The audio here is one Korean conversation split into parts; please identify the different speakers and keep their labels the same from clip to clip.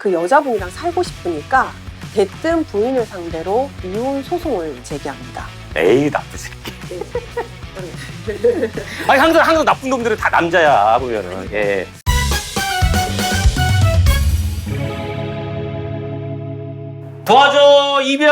Speaker 1: 그 여자분이랑 살고 싶으니까 대뜸 부인을 상대로 이혼 소송을 제기합니다.
Speaker 2: 에이 나쁜 새끼. 아니 항상 나쁜 놈들은 다 남자야 보면은. 예. 도와줘 이별.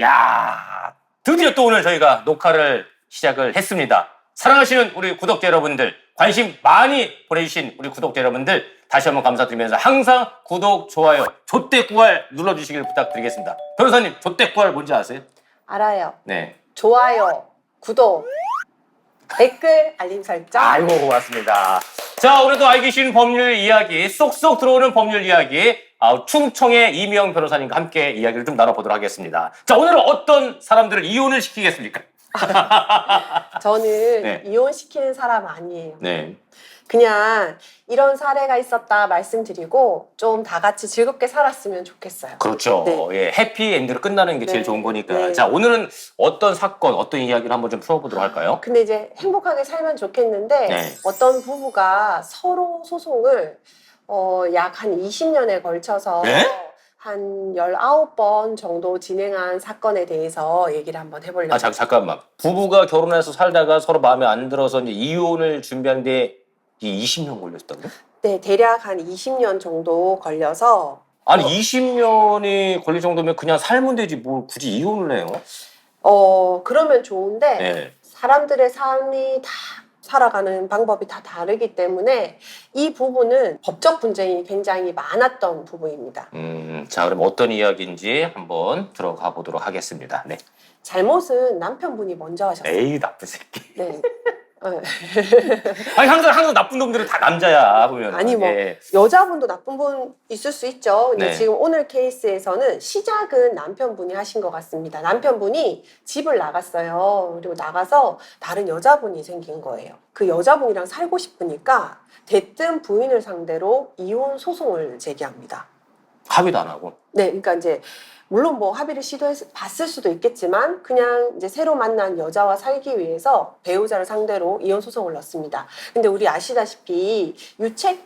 Speaker 2: 야 드디어 또 오늘 저희가 녹화를 시작을 했습니다. 사랑하시는 우리 구독자 여러분들, 관심 많이 보내주신 우리 구독자 여러분들 다시 한번 감사드리면서 항상 구독, 좋아요, 좆대꾸알 눌러주시길 부탁드리겠습니다. 변호사님, 좆대꾸알 뭔지 아세요?
Speaker 1: 알아요.
Speaker 2: 네.
Speaker 1: 좋아요, 구독, 댓글, 알림 설정.
Speaker 2: 아이고 고맙습니다. 자, 오늘도 알기 쉬운 법률 이야기, 쏙쏙 들어오는 법률 이야기, 충청의 이미영 변호사님과 함께 이야기를 좀 나눠보도록 하겠습니다. 자, 오늘은 어떤 사람들을 이혼을 시키겠습니까?
Speaker 1: 저는
Speaker 2: 네.
Speaker 1: 이혼시키는 사람 아니에요.
Speaker 2: 네.
Speaker 1: 그냥 이런 사례가 있었다 말씀드리고 좀 다 같이 즐겁게 살았으면 좋겠어요.
Speaker 2: 그렇죠.
Speaker 1: 네.
Speaker 2: 예, 해피엔드로 끝나는 게
Speaker 1: 네.
Speaker 2: 제일 좋은 거니까.
Speaker 1: 네.
Speaker 2: 자, 오늘은 어떤 사건, 어떤 이야기를 한번 좀 풀어보도록 할까요?
Speaker 1: 근데 이제 행복하게 살면 좋겠는데
Speaker 2: 네.
Speaker 1: 어떤 부부가 서로 소송을 약 한 20년에 걸쳐서
Speaker 2: 네?
Speaker 1: 한 19번 정도 진행한 사건에 대해서 얘기를 한번 해보려고.
Speaker 2: 잠깐만. 부부가 결혼해서 살다가 서로 마음에 안 들어서 이제 이혼을 준비하는데 이 20년 걸렸다고요?
Speaker 1: 네, 대략 한 20년 정도 걸려서.
Speaker 2: 아니 20년이 걸릴 정도면 그냥 살면 되지 뭘 굳이 이혼을 해요?
Speaker 1: 그러면 좋은데
Speaker 2: 네.
Speaker 1: 사람들의 삶이 다 살아가는 방법이 다 다르기 때문에 이 부분은 법적 분쟁이 굉장히 많았던 부분입니다.
Speaker 2: 자, 그럼 어떤 이야기인지 한번 들어가 보도록 하겠습니다. 네.
Speaker 1: 잘못은 남편분이 먼저 하셨어요.
Speaker 2: 에이 나쁜 새끼.
Speaker 1: 네.
Speaker 2: 아니 항상 나쁜 놈들은 다 남자야 보면.
Speaker 1: 아니 뭐
Speaker 2: 예.
Speaker 1: 여자분도 나쁜 분 있을 수 있죠. 근데
Speaker 2: 네.
Speaker 1: 지금 오늘 케이스에서는 시작은 남편분이 하신 것 같습니다. 남편분이 집을 나갔어요. 그리고 나가서 다른 여자분이 생긴 거예요. 그 여자분이랑 살고 싶으니까 대뜸 부인을 상대로 이혼 소송을 제기합니다.
Speaker 2: 합의도 안 하고.
Speaker 1: 네, 그러니까 이제 물론 뭐 합의를 시도해봤을 수도 있겠지만 그냥 이제 새로 만난 여자와 살기 위해서 배우자를 상대로 이혼 소송을 넣습니다. 근데 우리 아시다시피 유책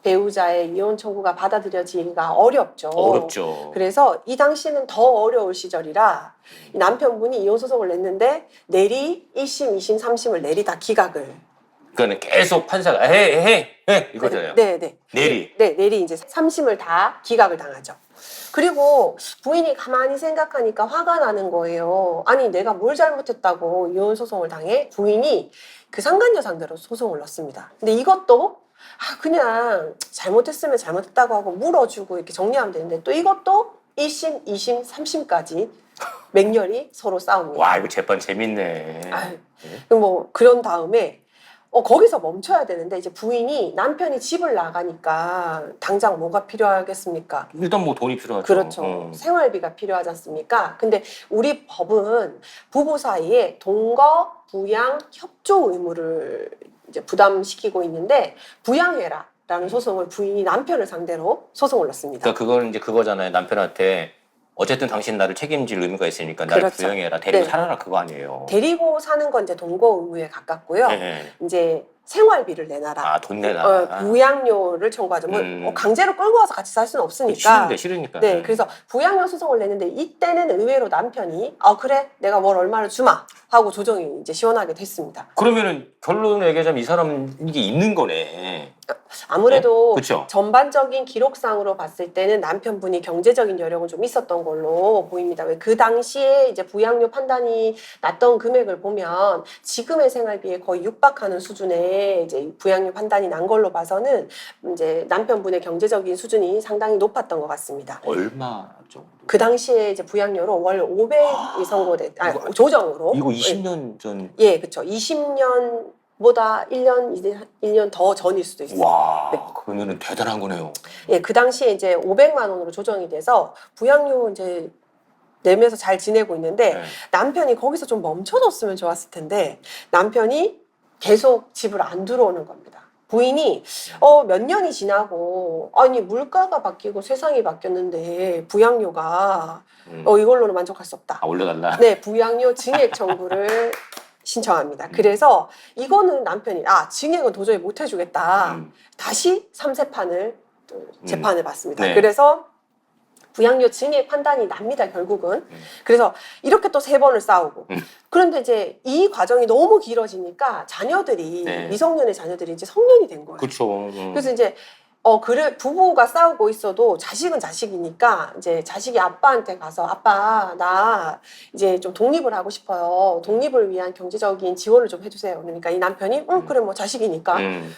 Speaker 1: 배우자의 이혼 청구가 받아들여지기가 어렵죠.
Speaker 2: 어렵죠.
Speaker 1: 그래서 이 당시는 더 어려울 시절이라 이 남편분이 이혼 소송을 냈는데 내리 1심, 2심, 3심을 내리 다 기각을.
Speaker 2: 그러니까 계속 판사가 해 이거잖아요.
Speaker 1: 네.
Speaker 2: 내리.
Speaker 1: 네, 내리 이제 3심을 다 기각을 당하죠. 그리고 부인이 가만히 생각하니까 화가 나는 거예요. 아니 내가 뭘 잘못했다고 이혼 소송을 당해? 부인이 그 상간녀 상대로 소송을 넣습니다. 근데 이것도 그냥 잘못했으면 잘못했다고 하고 물어주고 이렇게 정리하면 되는데 또 이것도 1심, 2심, 3심까지 맹렬히 서로 싸웁니다.
Speaker 2: 와 이거 재판 재밌네.
Speaker 1: 뭐 그런 다음에 거기서 멈춰야 되는데 이제 부인이 남편이 집을 나가니까 당장 뭐가 필요하겠습니까?
Speaker 2: 일단 뭐 돈이 필요하죠.
Speaker 1: 그렇죠. 생활비가 필요하지 않습니까? 근데 우리 법은 부부 사이에 동거, 부양, 협조 의무를 이제 부담시키고 있는데 부양해라라는 소송을 부인이 남편을 상대로 소송을 넣습니다.
Speaker 2: 그러니까 그건 이제 그거잖아요. 남편한테 어쨌든 당신 나를 책임질 의무가 있으니까 나를
Speaker 1: 그렇죠.
Speaker 2: 부양해라, 데리고
Speaker 1: 네.
Speaker 2: 살아라 그거 아니에요.
Speaker 1: 데리고 사는 건 이제 동거 의무에 가깝고요.
Speaker 2: 네.
Speaker 1: 이제 생활비를 내놔라.
Speaker 2: 돈 내놔라.
Speaker 1: 부양료를 청구하죠. 뭐 강제로 끌고 와서 같이 살 수는 없으니까.
Speaker 2: 싫으니까.
Speaker 1: 네, 그래서 부양료 소송을 냈는데 이때는 의외로 남편이 그래 내가 뭘 얼마를 주마 하고 조정이 이제 시원하게 됐습니다.
Speaker 2: 그러면은 결론을 얘기하자면 이 사람 이게 있는 거네.
Speaker 1: 아무래도
Speaker 2: 네? 그쵸?
Speaker 1: 전반적인 기록상으로 봤을 때는 남편분이 경제적인 여력은 좀 있었던 걸로 보입니다. 왜 그 당시에 이제 부양료 판단이 났던 금액을 보면 지금의 생활비에 거의 육박하는 수준의 이제 부양료 판단이 난 걸로 봐서는 이제 남편분의 경제적인 수준이 상당히 높았던 것 같습니다.
Speaker 2: 얼마 정도?
Speaker 1: 그 당시에 이제 부양료로 월 500이 선고됐, 조정으로.
Speaker 2: 이거 20년 전.
Speaker 1: 예, 그렇죠. 20년보다 1년 더 전일 수도 있어요.
Speaker 2: 와,
Speaker 1: 네.
Speaker 2: 그러면은 대단한 거네요.
Speaker 1: 예, 그 당시에 이제 500만 원으로 조정이 돼서 부양료 이제 내면서 잘 지내고 있는데
Speaker 2: 네.
Speaker 1: 남편이 거기서 좀 멈춰줬으면 좋았을 텐데 남편이 계속 집을 안 들어오는 겁니다. 부인이 몇 년이 지나고 아니 물가가 바뀌고 세상이 바뀌었는데 부양료가 이걸로는 만족할 수 없다.
Speaker 2: 올려달라.
Speaker 1: 네, 부양료 증액 청구를 신청합니다. 그래서 이거는 남편이 증액은 도저히 못 해주겠다. 다시 3세판을 재판을 받습니다.
Speaker 2: 네.
Speaker 1: 그래서 부양료 증액 판단이 납니다, 결국은. 그래서 이렇게 또 3번을 싸우고. 그런데 이제 이 과정이 너무 길어지니까 자녀들이,
Speaker 2: 네.
Speaker 1: 미성년의 자녀들이 이제 성년이 된 거예요.
Speaker 2: 그렇죠.
Speaker 1: 그래서 이제 그래, 부부가 싸우고 있어도 자식은 자식이니까 이제 자식이 아빠한테 가서 아빠, 나 이제 좀 독립을 하고 싶어요. 독립을 위한 경제적인 지원을 좀 해주세요. 그러니까 이 남편이, 그래, 뭐 자식이니까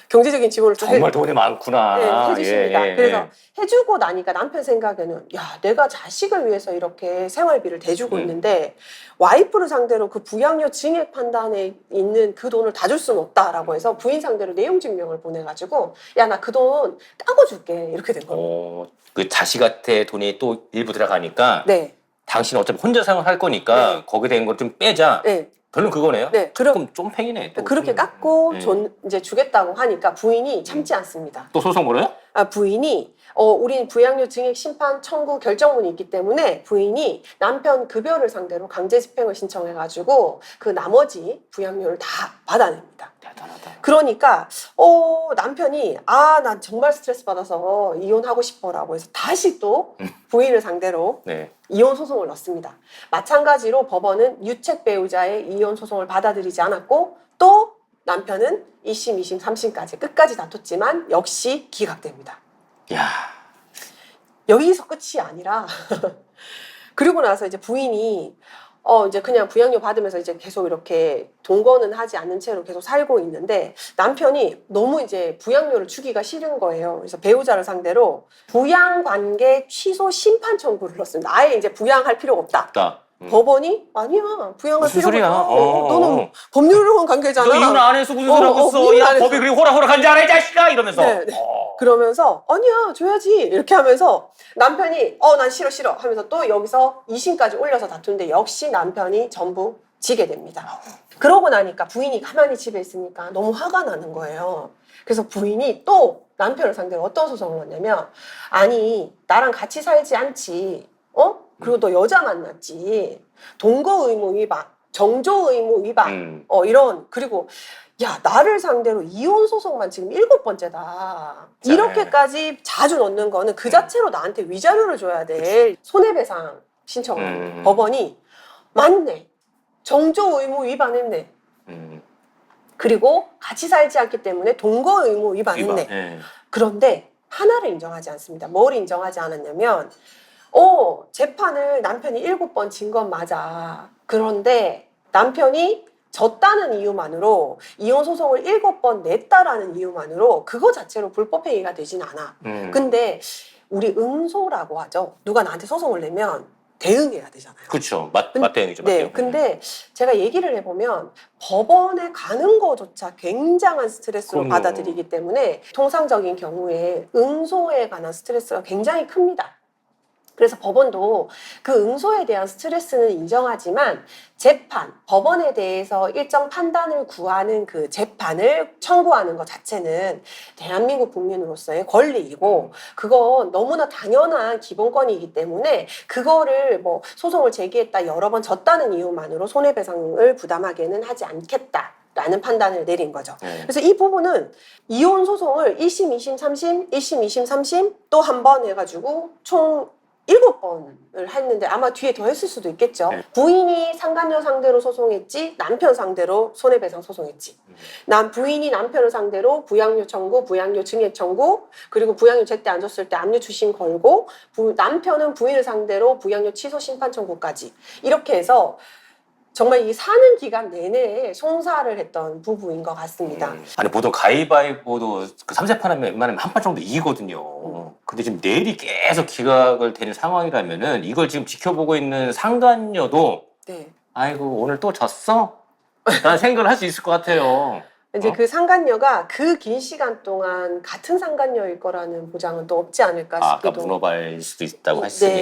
Speaker 1: 경제적인 지원을 좀
Speaker 2: 정말 돈이 많구나.
Speaker 1: 네, 해주십니다.
Speaker 2: 예, 예,
Speaker 1: 그래서
Speaker 2: 예.
Speaker 1: 해주고 나니까 남편 생각에는 야, 내가 자식을 위해서 이렇게 생활비를 대주고 있는데 와이프를 상대로 그 부양료 증액 판단에 있는 그 돈을 다 줄 수는 없다라고 해서 부인 상대로 내용 증명을 보내가지고 야, 나 그 돈 까고 줄게 이렇게 된 거예요.
Speaker 2: 그 자식한테 돈이 또 일부 들어가니까
Speaker 1: 네,
Speaker 2: 당신은 어차피 혼자 생활할 거니까
Speaker 1: 네.
Speaker 2: 거기에 대한 걸 좀 빼자.
Speaker 1: 네.
Speaker 2: 별로 그거네요.
Speaker 1: 네,
Speaker 2: 조금 쫌팽이네. 또.
Speaker 1: 그렇게 깎고
Speaker 2: 네.
Speaker 1: 이제 주겠다고 하니까 부인이 참지 않습니다.
Speaker 2: 또 소송 걸어요?
Speaker 1: 부인이 우린 부양료 증액 심판 청구 결정문이 있기 때문에 부인이 남편 급여를 상대로 강제 집행을 신청해가지고 그 나머지 부양료를 다 받아냅니다.
Speaker 2: 대단하다.
Speaker 1: 그러니까 남편이 난 정말 스트레스 받아서 이혼하고 싶어라고 해서 다시 또 부인을 상대로
Speaker 2: 네.
Speaker 1: 이혼 소송을 넣습니다. 마찬가지로 법원은 유책 배우자의 이혼 소송을 받아들이지 않았고 또 남편은 1심, 2심, 3심까지 끝까지 다퉜지만 역시 기각됩니다.
Speaker 2: 야.
Speaker 1: 여기서 끝이 아니라 그리고 나서 이제 부인이 이제 그냥 부양료 받으면서 이제 계속 이렇게 동거는 하지 않는 채로 계속 살고 있는데 남편이 너무 이제 부양료를 주기가 싫은 거예요. 그래서 배우자를 상대로 부양관계 취소 심판 청구를 넣었습니다. 아예 이제 부양할 필요가 없다.
Speaker 2: 나.
Speaker 1: 법원이 아니야 부양할
Speaker 2: 무슨
Speaker 1: 필요가
Speaker 2: 소리야?
Speaker 1: 없다. 너는 법률로는 관계잖아.
Speaker 2: 너 이혼 안 했어 무슨 소리 하고 있어?
Speaker 1: 이혼
Speaker 2: 야
Speaker 1: 안 했어.
Speaker 2: 법이 그리 호락호락한지 알아 이 자식아 이러면서.
Speaker 1: 네, 네. 그러면서 아니야 줘야지 이렇게 하면서 남편이 난 싫어 하면서 또 여기서 2심까지 올려서 다투는데 역시 남편이 전부 지게 됩니다. 그러고 나니까 부인이 가만히 집에 있으니까 너무 화가 나는 거예요. 그래서 부인이 또 남편을 상대로 어떤 소송을 넣냐면 아니 나랑 같이 살지 않지 그리고 너 여자 만났지 동거 의무 위반 정조 의무 위반 이런 그리고 야 나를 상대로 이혼 소송만 지금 7번째다 이렇게까지 자주 넣는 거는 그 자체로 나한테 위자료를 줘야 돼 손해배상 신청을 법원이 맞네 정조 의무 위반했네 그리고 같이 살지 않기 때문에 동거 의무 위반했네
Speaker 2: 네.
Speaker 1: 그런데 하나를 인정하지 않습니다. 뭘 인정하지 않았냐면 재판을 남편이 7번 진 건 맞아. 그런데 남편이 졌다는 이유만으로 이혼 소송을 7번 냈다라는 이유만으로 그거 자체로 불법행위가 되진 않아. 근데 우리 응소라고 하죠. 누가 나한테 소송을 내면 대응해야 되잖아요.
Speaker 2: 그렇죠. 맞대응이죠.
Speaker 1: 네,
Speaker 2: 맞대응.
Speaker 1: 근데 제가 얘기를 해보면 법원에 가는 거조차 굉장한 스트레스로
Speaker 2: 그럼요.
Speaker 1: 받아들이기 때문에 통상적인 경우에 응소에 관한 스트레스가 굉장히 큽니다. 그래서 법원도 그 응소에 대한 스트레스는 인정하지만 재판, 법원에 대해서 일정 판단을 구하는 그 재판을 청구하는 것 자체는 대한민국 국민으로서의 권리이고 그건 너무나 당연한 기본권이기 때문에 그거를 뭐 소송을 제기했다 여러 번 졌다는 이유만으로 손해배상을 부담하게는 하지 않겠다. 라는 판단을 내린 거죠. 그래서 이 부분은 이혼 소송을 1심, 2심, 3심, 1심, 2심, 3심 또 한 번 해가지고 총 7번을 했는데 아마 뒤에 더 했을 수도 있겠죠. 부인이 상간녀 상대로 소송했지 남편 상대로 손해배상 소송했지. 부인이 남편을 상대로 부양료 청구, 부양료 증액 청구 그리고 부양료 제때 안 줬을 때 압류 추심 걸고 남편은 부인을 상대로 부양료 취소 심판 청구까지 이렇게 해서 정말 이 사는 기간 내내 송사를 했던 부부인 것 같습니다.
Speaker 2: 아니 보통 가위바위보도 그 3세판 하면 웬만하면 한 판 정도 이기거든요. 근데 지금 내일이 계속 기각을 되는 상황이라면은 이걸 지금 지켜보고 있는 상간녀도
Speaker 1: 네.
Speaker 2: 아이고 오늘 또 졌어? 라는 생각을 할 수 있을 것 같아요.
Speaker 1: 이제 그 상간녀가 그 긴 시간 동안 같은 상간녀일 거라는 보장은 또 없지 않을까
Speaker 2: 아까
Speaker 1: 싶기도.
Speaker 2: 문어발일 수도 있다고 했으니까.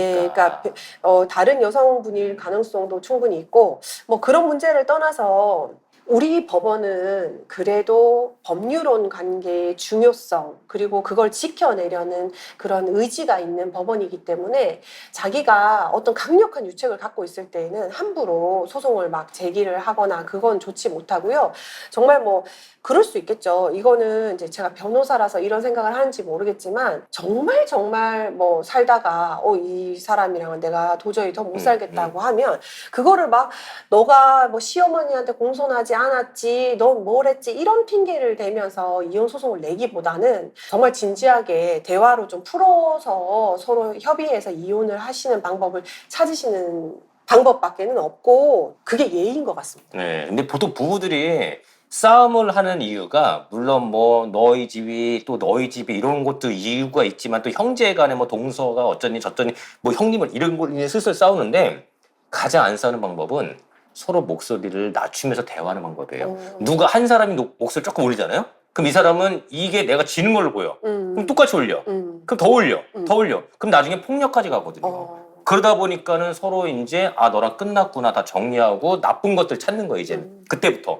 Speaker 1: 네, 그러니까 다른 여성분일 가능성도 충분히 있고 뭐 그런 문제를 떠나서 우리 법원은 그래도 법률론 관계의 중요성 그리고 그걸 지켜내려는 그런 의지가 있는 법원이기 때문에 자기가 어떤 강력한 유책을 갖고 있을 때에는 함부로 소송을 막 제기를 하거나 그건 좋지 못하고요. 정말 뭐 그럴 수 있겠죠. 이거는 이제 제가 변호사라서 이런 생각을 하는지 모르겠지만 정말 뭐 살다가 이 사람이랑은 내가 도저히 더 못 살겠다고 하면 그거를 막 너가 뭐 시어머니한테 공손하지 않았지, 넌 뭘 했지 이런 핑계를 대면서 이혼 소송을 내기보다는 정말 진지하게 대화로 좀 풀어서 서로 협의해서 이혼을 하시는 방법을 찾으시는 방법밖에는 없고 그게 예의인 것 같습니다.
Speaker 2: 네. 근데 보통 부부들이 싸움을 하는 이유가 물론 뭐 너희 집이 또 너희 집이 이런 것도 이유가 있지만 또 형제간에 뭐 동서가 어쩌니 저쩌니 뭐 형님을 이런 걸로 인해 슬슬 싸우는데 가장 안 싸우는 방법은 서로 목소리를 낮추면서 대화하는 방법이에요. 누가 한 사람이 목소리 조금 올리잖아요? 그럼 이 사람은 이게 내가 지는 걸로 보여. 그럼 똑같이 올려. 그럼 더 올려. 더 올려. 그럼 나중에 폭력까지 가거든요. 그러다 보니까는 서로 이제 너랑 끝났구나 다 정리하고 나쁜 것들 찾는 거예요 이제는. 그때부터.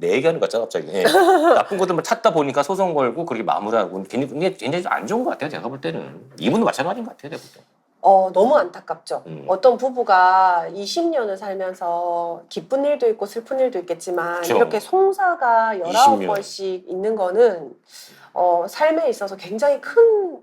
Speaker 2: 내 얘기하는 거 같잖아 갑자기. 나쁜 것들만 찾다 보니까 소송 걸고 그렇게 마무리하고 굉장히 안 좋은 것 같아요 제가 볼 때는. 이분도 마찬가지인 것 같아요 내가 볼 때.
Speaker 1: 너무 안타깝죠. 어떤 부부가 20년을 살면서 기쁜 일도 있고 슬픈 일도 있겠지만
Speaker 2: 그렇죠.
Speaker 1: 이렇게 송사가 19번씩 있는 거는 삶에 있어서 굉장히 큰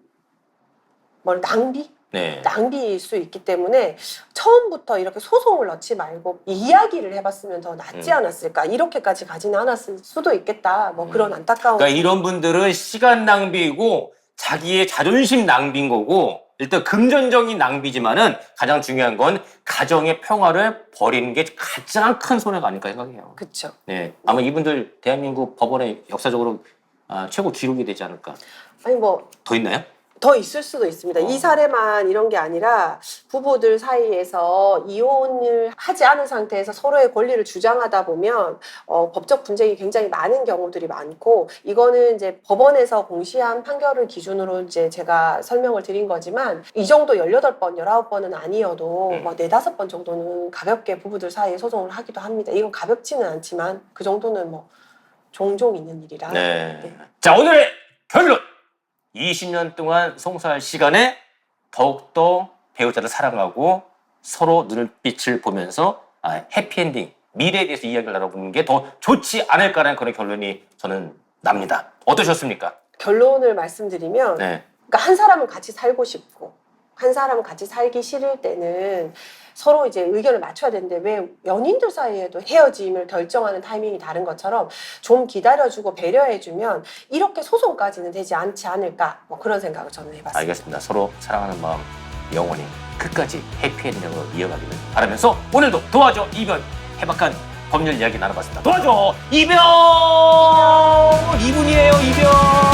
Speaker 1: 낭비일 수 있기 때문에 처음부터 이렇게 소송을 넣지 말고 이야기를 해봤으면 더 낫지 않았을까. 이렇게까지 가지는 않았을 수도 있겠다. 뭐 그런 안타까운.
Speaker 2: 그러니까 이런 분들은 시간 낭비이고 자기의 자존심 낭비인 거고 일단 금전적인 낭비지만은 가장 중요한 건 가정의 평화를 버리는 게 가장 큰 손해가 아닐까 생각해요.
Speaker 1: 그렇죠.
Speaker 2: 네, 아마 이분들 대한민국 법원의 역사적으로 최고 기록이 되지 않을까.
Speaker 1: 아니 뭐
Speaker 2: 더 있나요?
Speaker 1: 더 있을 수도 있습니다. 이 사례만 이런 게 아니라 부부들 사이에서 이혼을 하지 않은 상태에서 서로의 권리를 주장하다 보면 법적 분쟁이 굉장히 많은 경우들이 많고 이거는 이제 법원에서 공시한 판결을 기준으로 이제 제가 설명을 드린 거지만 이 정도 18번, 19번은 아니어도 뭐 4, 5번 정도는 가볍게 부부들 사이에 소송을 하기도 합니다. 이건 가볍지는 않지만 그 정도는 뭐 종종 있는 일이라.
Speaker 2: 네. 자, 오늘의 결론! 20년 동안 송사할 시간에 더욱더 배우자를 사랑하고 서로 눈빛을 보면서 해피엔딩, 미래에 대해서 이야기를 나눠보는 게 더 좋지 않을까라는 그런 결론이 저는 납니다. 어떠셨습니까?
Speaker 1: 결론을 말씀드리면
Speaker 2: 네.
Speaker 1: 그러니까 한 사람은 같이 살고 싶고 한 사람은 같이 살기 싫을 때는 서로 이제 의견을 맞춰야 되는데 왜 연인들 사이에도 헤어짐을 결정하는 타이밍이 다른 것처럼 좀 기다려주고 배려해주면 이렇게 소송까지는 되지 않지 않을까 뭐 그런 생각을 저는 해봤습니다.
Speaker 2: 알겠습니다. 서로 사랑하는 마음 영원히 끝까지 해피엔딩으로 이어가기를 바라면서 오늘도 도와줘 이별 해박한 법률 이야기 나눠봤습니다. 도와줘 이별! 이분이에요 이별!